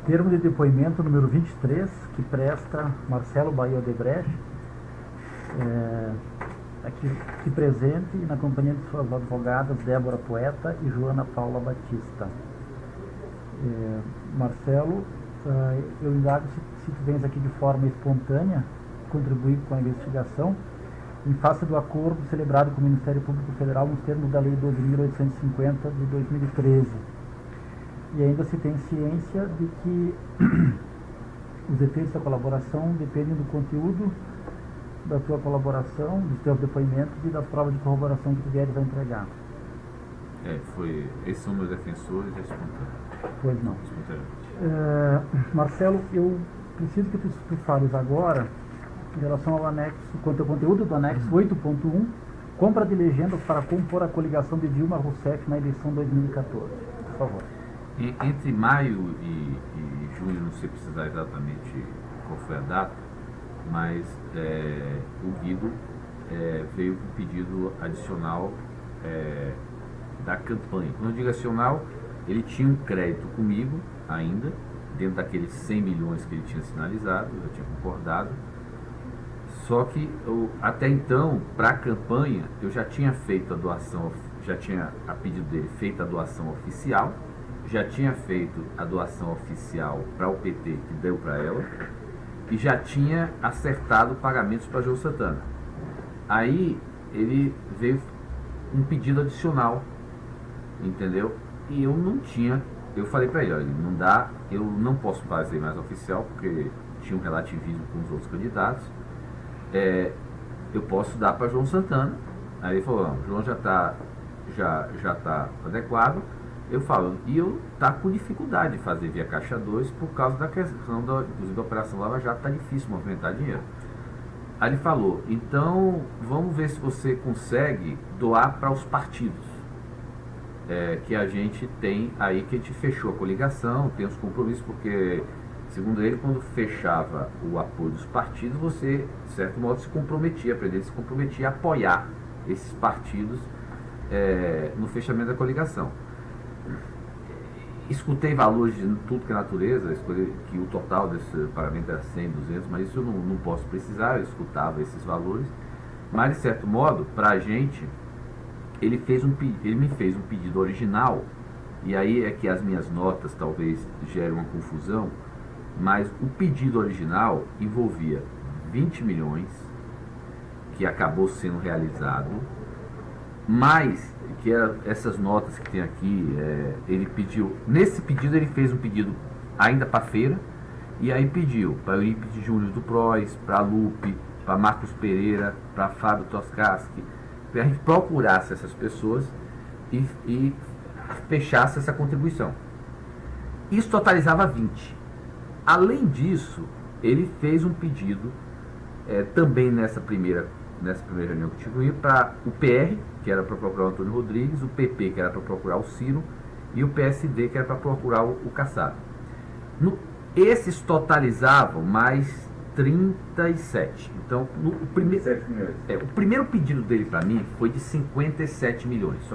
Termo de depoimento número 23, que presta Marcelo Bahia Odebrecht, aqui presente, e na companhia de suas advogadas Débora Poeta e Joana Paula Batista. Marcelo, eu indago se tu vens aqui de forma espontânea contribuir com a investigação em face do acordo celebrado com o Ministério Público Federal nos termos da Lei 12.850 de 2013. E ainda se tem ciência de que os efeitos da colaboração dependem do conteúdo da tua colaboração, dos teus depoimentos e das provas de corroboração que tu vieres a entregar. Esses são meus defensores, é espontâneo. Pois não. Marcelo, eu preciso que tu fales agora em relação ao anexo, quanto ao conteúdo do anexo 8.1, compra de legendas para compor a coligação de Dilma Rousseff na eleição 2014. Por favor. Entre maio e junho, não sei precisar exatamente qual foi a data, mas o Guido veio com um pedido adicional da campanha. Quando eu digo adicional, ele tinha um crédito comigo ainda, dentro daqueles 100 milhões que ele tinha sinalizado, eu tinha concordado. Só que até então, para a campanha, eu já tinha feito a doação, já tinha, a pedido dele, feito a doação oficial, já tinha feito a doação oficial para o PT, que deu para ela, e já tinha acertado pagamentos para João Santana. Aí ele veio um pedido adicional, entendeu? E eu não tinha, eu falei para ele, olha, não dá, eu não posso fazer mais oficial, porque tinha um relativismo com os outros candidatos. Eu posso dar para João Santana. Aí ele falou, não, o João já tá adequado. Eu falo, e eu tá com dificuldade de fazer via Caixa 2 por causa da questão da Operação Lava Jato, tá difícil movimentar dinheiro. Aí ele falou, então vamos ver se você consegue doar para os partidos, que a gente tem aí, que a gente fechou a coligação, tem os compromissos, porque segundo ele, quando fechava o apoio dos partidos, você, de certo modo, se comprometia, se comprometia a apoiar esses partidos no fechamento da coligação. Escutei valores de tudo que é natureza, escolhi que o total desse pagamento era 100, 200, mas isso eu não posso precisar, eu escutava esses valores. Mas, de certo modo, para a gente, ele me fez um pedido original, e aí é que as minhas notas talvez gerem uma confusão, mas o pedido original envolvia 20 milhões, que acabou sendo realizado, mais que essas notas que tem aqui, ele pediu, nesse pedido ele fez um pedido ainda para feira, e aí pediu para Eurípides Júnior do PROS, para Lupe, para Marcos Pereira, para Fábio Toscaski, para a gente procurasse essas pessoas e fechasse essa contribuição. Isso totalizava 20. Além disso, ele fez um pedido também nessa primeira reunião que tive para o PR, que era para procurar o Antônio Rodrigues, o PP, que era para procurar o Ciro, e o PSD, que era para procurar o Kassab. Esses totalizavam mais 37. Então, o primeiro pedido dele para mim foi de 57 milhões.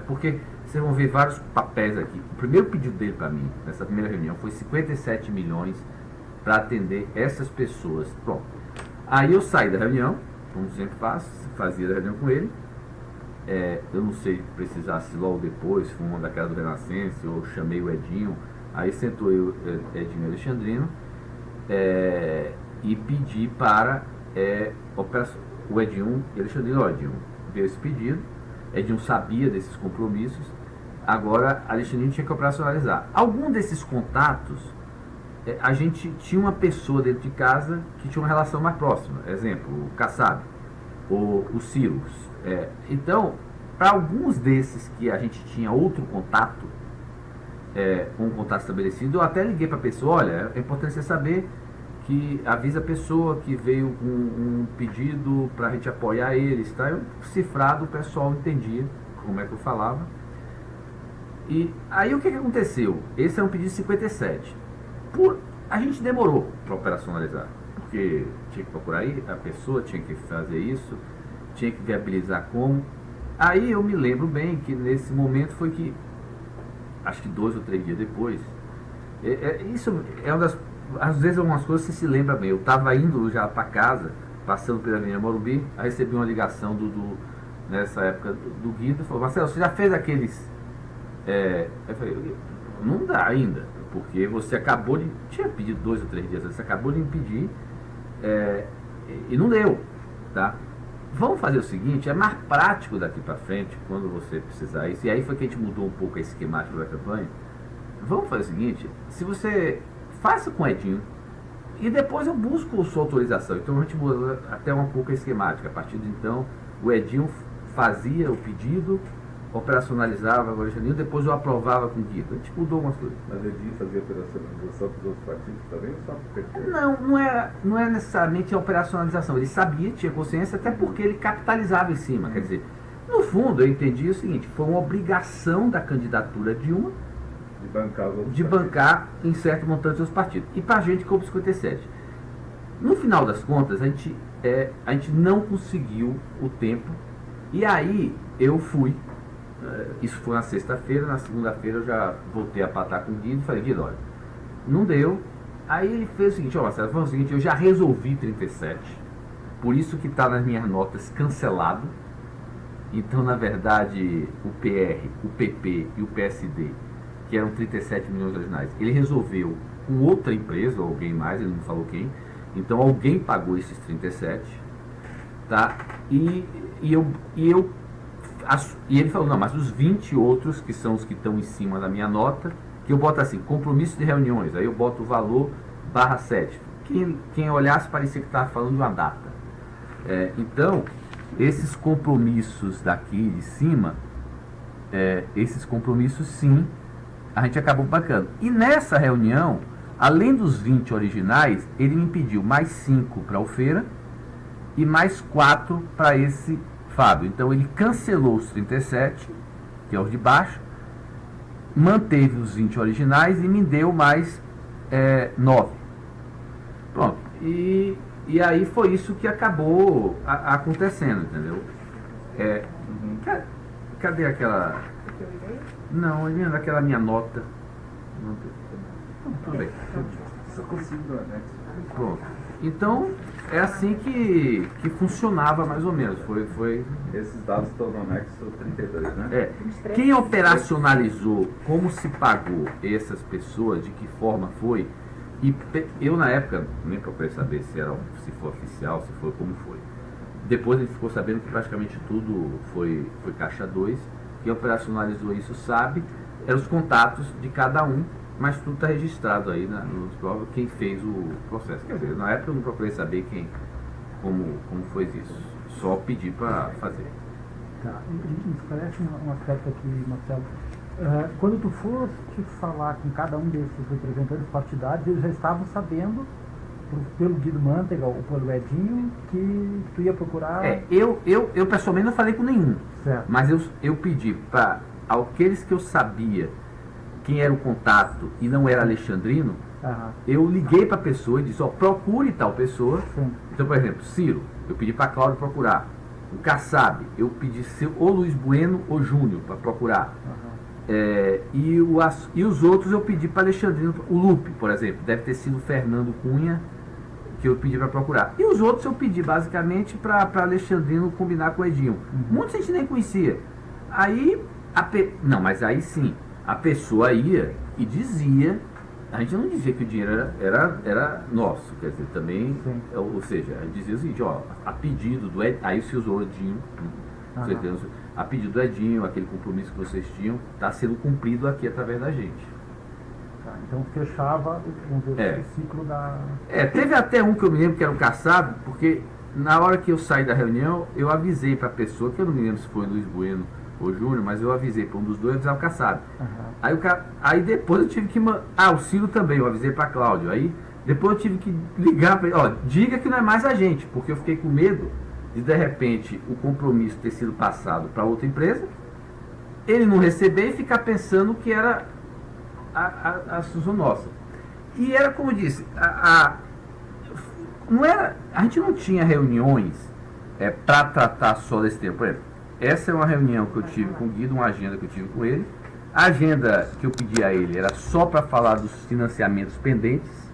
Porque vocês vão ver vários papéis aqui. O primeiro pedido dele para mim, nessa primeira reunião, foi 57 milhões para atender essas pessoas. Bom, aí eu saí da reunião, como sempre fazia da reunião com ele. Eu não sei se precisasse logo depois, se foi uma daquelas do Renascença, ou chamei o Edinho, aí sentou eu, Edinho Alexandrino, e pedi para o Edinho e Alexandrino, Edinho veio esse pedido, Edinho sabia desses compromissos, agora Alexandrino tinha que operacionalizar. Algum desses contatos, a gente tinha uma pessoa dentro de casa que tinha uma relação mais próxima, exemplo, o Kassab, ou o Ciro. Então, para alguns desses que a gente tinha outro contato, um contato estabelecido, eu até liguei para a pessoa, olha, é importante você saber que avisa a pessoa que veio com um pedido para a gente apoiar eles, tá? Eu, cifrado, o pessoal entendia como é que eu falava. E aí o que aconteceu? Esse é um pedido de 57. A gente demorou para operacionalizar, porque tinha que procurar aí, a pessoa tinha que fazer isso, tinha que viabilizar como. Aí eu me lembro bem que nesse momento foi que, acho que 2 ou 3 dias depois, Isso é uma das... Às vezes algumas coisas você se lembra bem. Eu estava indo já para casa, passando pela Avenida Morumbi, aí recebi uma ligação nessa época do Guido, falou: Marcelo, você já fez aqueles... eu falei: não dá ainda, porque você acabou de... Tinha pedido 2 ou 3 dias, você acabou de me pedir, e não deu, tá? Vamos fazer o seguinte, é mais prático daqui para frente, quando você precisar isso, e aí foi que a gente mudou um pouco a esquemática da campanha. Vamos fazer o seguinte, se você... Faça com o Edinho e depois eu busco sua autorização. Então a gente muda até um pouco a esquemática. A partir de então, o Edinho fazia o pedido, operacionalizava com o Alexandrino, depois eu aprovava com o Guido. A gente mudou algumas coisas. Mas o Edinho fazia operacionalização para os outros partidos também ou só para o PT? Não é necessariamente a operacionalização. Ele sabia, tinha consciência, até porque ele capitalizava em cima. Quer dizer, no fundo, eu entendi o seguinte: foi uma obrigação da candidatura de uma de bancar em certo montante os partidos. E para a gente coube 57. No final das contas, a gente não conseguiu o tempo. E aí eu fui. Isso foi na sexta-feira. Na segunda-feira eu já voltei a patar com o Guido e falei: Guido, olha, não deu. Aí ele fez o seguinte: ó, Marcelo, foi o seguinte, eu já resolvi 37. Por isso que está nas minhas notas cancelado. Então, na verdade, o PR, o PP e o PSD, que eram 37 milhões originais, ele resolveu com outra empresa, ou alguém mais, ele não falou quem. Então alguém pagou esses 37, tá? E ele falou: não, mas os 20 outros, que são os que estão em cima da minha nota, que eu boto assim, compromisso de reuniões, aí eu boto o valor /7. Quem olhasse parecia que estava falando de uma data. Então, esses compromissos daqui de cima, esses compromissos sim, a gente acabou bancando. E nessa reunião, além dos 20 originais, ele me pediu mais 5 para o Feira e mais 4 para esse Fábio. Então ele cancelou os 37, que é os de baixo, manteve os 20 originais e me deu mais 9. Pronto. E aí foi isso que acabou acontecendo, entendeu? Cadê aquela... Não, olhando aquela minha nota. Tudo bem. Só consigo do anexo. Pronto. Então, é assim que funcionava mais ou menos. Foi... Esses dados estão no anexo 32, né? Quem operacionalizou, como se pagou essas pessoas, de que forma foi, e eu na época nem procurei saber se foi oficial, se foi como foi. Depois a gente ficou sabendo que praticamente tudo foi caixa 2. Quem operacionalizou isso sabe, eram os contatos de cada um, mas tudo está registrado aí nos provas, quem fez o processo. Quer dizer, na época eu não procurei saber como foi isso, só pedi para fazer. Tá, me esclarece um aspecto aqui, Marcelo. Quando tu foste falar com cada um desses representantes partidários, eles já estavam sabendo, pelo Guido Mantega ou pelo Edinho, que tu ia procurar... Eu pessoalmente não falei com nenhum, certo. Mas eu pedi para aqueles que eu sabia quem era o contato e não era alexandrino, eu liguei para a pessoa e disse: ó, procure tal pessoa. Sim. Então, por exemplo, Ciro, eu pedi para Cláudio procurar. O Kassab, eu pedi ou Luiz Bueno ou Júnior para procurar. E os outros eu pedi para alexandrino. O Lupe, por exemplo, deve ter sido Fernando Cunha, que eu pedi para procurar. E os outros eu pedi basicamente para alexandrino combinar com o Edinho. Muitos a gente nem conhecia. Aí, não, mas aí sim, a pessoa ia e dizia, a gente não dizia que o dinheiro era nosso, quer dizer, também, ou seja, a gente dizia o seguinte: ó, a pedido do Edinho, aí se usou o Edinho, a pedido do Edinho, aquele compromisso que vocês tinham, está sendo cumprido aqui através da gente. Tá, então fechava o ciclo da... Teve até um que eu me lembro que era o Kassab, porque na hora que eu saí da reunião, eu avisei para a pessoa, que eu não me lembro se foi Luiz Bueno ou Júnior, mas eu avisei para um dos dois, eu avisava o Kassab. Aí depois eu tive que... o Ciro também, eu avisei para Cláudio. Aí depois eu tive que ligar para ele: ó, diga que não é mais a gente, porque eu fiquei com medo de repente o compromisso ter sido passado para outra empresa, ele não receber e ficar pensando que era a Suzano nossa. E era como eu disse, não era, a gente não tinha reuniões para tratar só desse tema. Por exemplo, essa é uma reunião que eu tive com o Guido, uma agenda que eu tive com ele, A agenda que eu pedi a ele era só para falar dos financiamentos pendentes,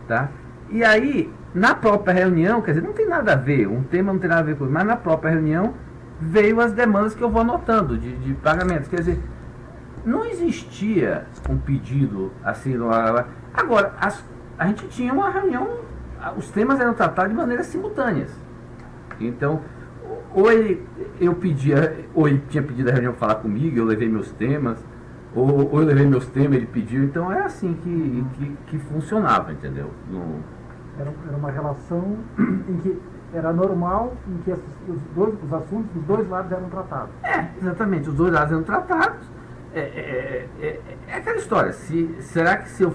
tá? E aí, na própria reunião, quer dizer, não tem nada a ver, um tema não tem nada a ver com isso, mas na própria reunião veio as demandas que eu vou anotando de pagamentos. Quer dizer, não existia um pedido assim. Agora, a gente tinha uma reunião, os temas eram tratados de maneiras simultâneas. Então, ou ele tinha pedido a reunião para falar comigo, eu levei meus temas, ou eu levei meus temas, ele pediu. Então é assim que funcionava, entendeu? Era uma relação em que era normal, em que os assuntos dos dois lados eram tratados. Exatamente, os dois lados eram tratados. É aquela história, será que se eu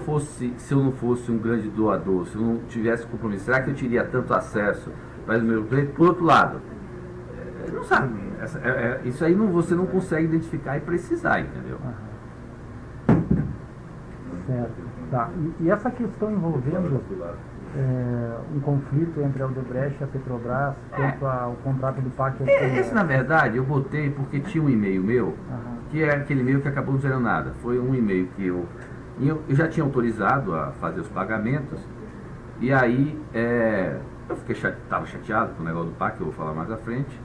não fosse um grande doador, se eu não tivesse compromisso, será que eu teria tanto acesso para o meu cliente? Por outro lado, não sabe, isso aí você não consegue identificar e precisar, entendeu? Certo, tá. E essa questão envolvendo um conflito entre a Odebrecht e a Petrobras quanto ao contrato do PAC... Esse, na verdade, eu botei porque tinha um e-mail meu, que é aquele e-mail que acabou não dizendo nada. Foi um e-mail que eu já tinha autorizado a fazer os pagamentos, e aí eu estava chateado com o negócio do PAC, que eu vou falar mais à frente,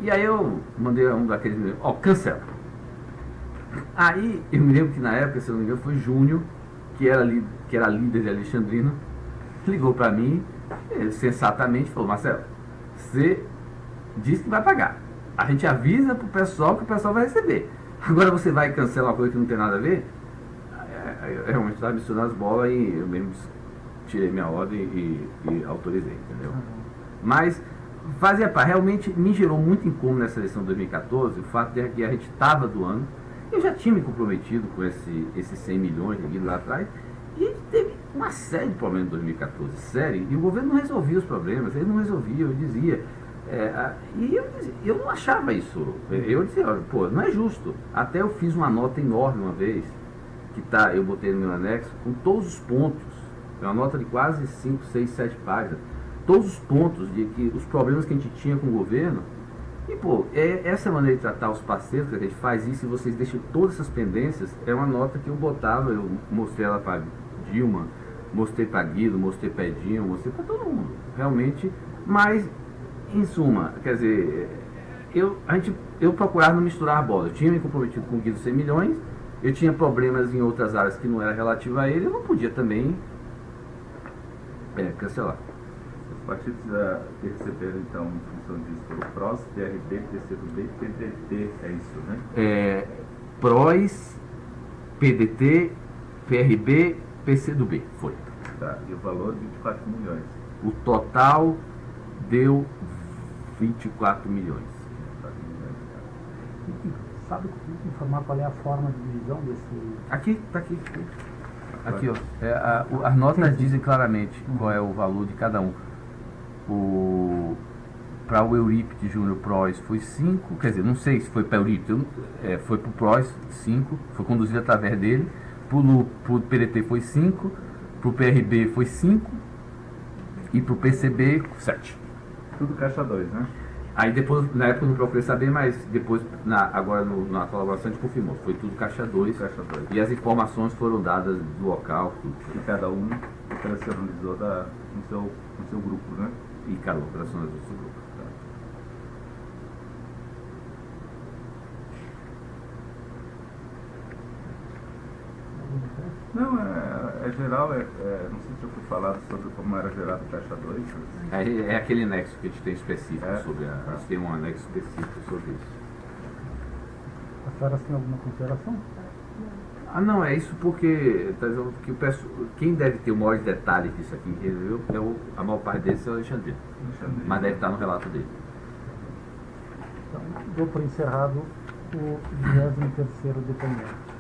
e aí eu mandei um daqueles e-mails, cancela. Aí eu me lembro que na época, se eu não me engano, foi Júnior, que era líder de Alexandrina, ligou para mim, sensatamente, falou: Marcelo, você disse que vai pagar. A gente avisa pro pessoal que o pessoal vai receber. Agora você vai cancelar uma coisa que não tem nada a ver? Eu realmente estava misturando as bolas e eu mesmo tirei minha ordem e autorizei, entendeu? Mas fazia parte, realmente me gerou muito incômodo nessa eleição de 2014, o fato de que a gente estava doando. Eu já tinha me comprometido com esses 100 milhões lá atrás, e a gente teve uma série de problemas em 2014, sério, e o governo não resolvia os problemas, ele não resolvia, eu dizia. Eu não achava isso. Eu dizia, olha, não é justo. Até eu fiz uma nota enorme uma vez, eu botei no meu anexo, com todos os pontos, uma nota de quase 5, 6, 7 páginas, todos os pontos de que os problemas que a gente tinha com o governo. E essa maneira de tratar os parceiros, que a gente faz isso e vocês deixam todas essas pendências, é uma nota que eu botava, eu mostrei ela para Dilma, mostrei para Guido, mostrei para Edinho, mostrei para todo mundo, realmente. Mas, em suma, quer dizer, eu procurava não misturar a bola. Eu tinha me comprometido com o Guido 100 milhões, eu tinha problemas em outras áreas que não era relativo a ele, eu não podia também cancelar. Os partidos que receberam, então, em função disso, foi o PROS, PRB, PCdoB e PDT, é isso, né? PROS, PDT, PRB, PCdoB, foi. Tá, e o valor, 24 milhões. O total deu 24 milhões. 24 milhões, tá. Sabe informar qual é a forma de divisão desse... Aqui, tá aqui. Aqui, ó. As notas dizem claramente qual é o valor de cada um. Para o Eurípides Júnior PROS foi 5, quer dizer, não sei se foi para o Eurípides, foi para o PROS 5, foi conduzido através dele. Para o PDT foi 5, para o PRB foi 5 e para o PCB 7. Tudo caixa 2, né? Aí depois, na época eu não procurei saber, mas depois, agora na colaboração a gente confirmou, foi tudo caixa 2. Caixa 2. E as informações foram dadas do local, tudo. E cada um operacionalizou no seu grupo, né? E cada operacionalizou do seu grupo. Não, é geral, não sei se eu fui falado sobre como era gerado o Caixa 2. É aquele anexo que a gente tem específico sobre a gente tem um anexo específico sobre isso. A senhora tem alguma consideração? Não, é isso porque quem deve ter o maior detalhe disso aqui, a maior parte deles é o Alexandre. Mas deve estar no relato dele. Então, dou por encerrado o 23º depoimento.